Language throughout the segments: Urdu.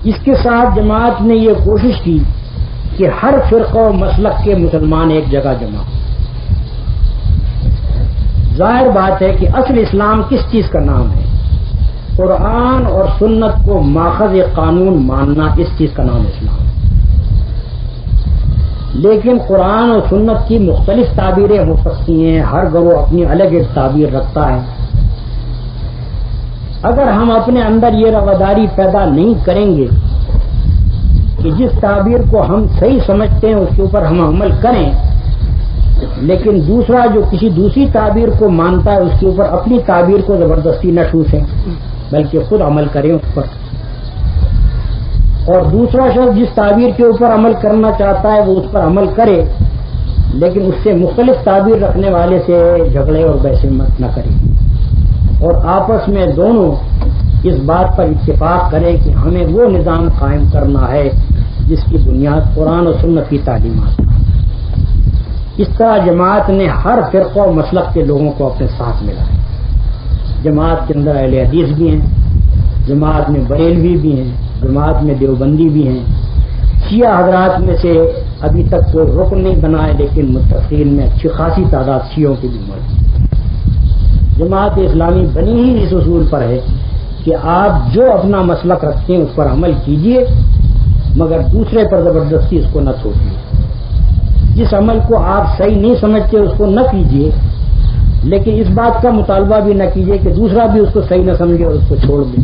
اس کے ساتھ جماعت نے یہ کوشش کی کہ ہر فرقہ و مسلک کے مسلمان ایک جگہ جمع ہوں۔ ظاہر بات ہے کہ اصل اسلام کس چیز کا نام ہے؟ قرآن اور سنت کو ماخذ قانون ماننا، اس چیز کا نام اسلام ہے۔ لیکن قرآن اور سنت کی مختلف تعبیریں ہو سکتی ہیں، ہر گروہ اپنی الگ ایک تعبیر رکھتا ہے۔ اگر ہم اپنے اندر یہ رواداری پیدا نہیں کریں گے کہ جس تعبیر کو ہم صحیح سمجھتے ہیں اس کے اوپر ہم عمل کریں، لیکن دوسرا جو کسی دوسری تعبیر کو مانتا ہے اس کے اوپر اپنی تعبیر کو زبردستی نہ ٹھوسیں بلکہ خود عمل کریں اس پر، اور دوسرا شخص جس تعبیر کے اوپر عمل کرنا چاہتا ہے وہ اس پر عمل کرے، لیکن اس سے مختلف تعبیر رکھنے والے سے جھگڑے اور بحث مت نہ کرے، اور آپس میں دونوں اس بات پر اتفاق کرے کہ ہمیں وہ نظام قائم کرنا ہے جس کی بنیاد قرآن و سنت کی تعلیمات ہے۔ اس طرح جماعت نے ہر فرقہ و مسلک کے لوگوں کو اپنے ساتھ ملا ہے۔ جماعت کے اندر اہل حدیث بھی ہیں، جماعت میں بریلوی بھی ہیں، جماعت میں دیوبندی بھی ہیں، شیعہ حضرات میں سے ابھی تک کوئی رکن نہیں بنا ہے لیکن متفقین میں اچھی خاصی تعداد شیعوں کی بھی موجود ہے۔ جماعت اسلامی بنی ہی اس اصول پر ہے کہ آپ جو اپنا مسلک رکھتے ہیں اس پر عمل کیجئے، مگر دوسرے پر زبردستی اس کو نہ تھوپیے۔ جس عمل کو آپ صحیح نہیں سمجھتے اس کو نہ کیجئے، لیکن اس بات کا مطالبہ بھی نہ کیجئے کہ دوسرا بھی اس کو صحیح نہ سمجھے اور اس کو چھوڑ دیں،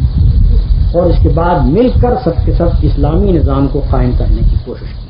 اور اس کے بعد مل کر سب کے سب اسلامی نظام کو قائم کرنے کی کوشش کریں۔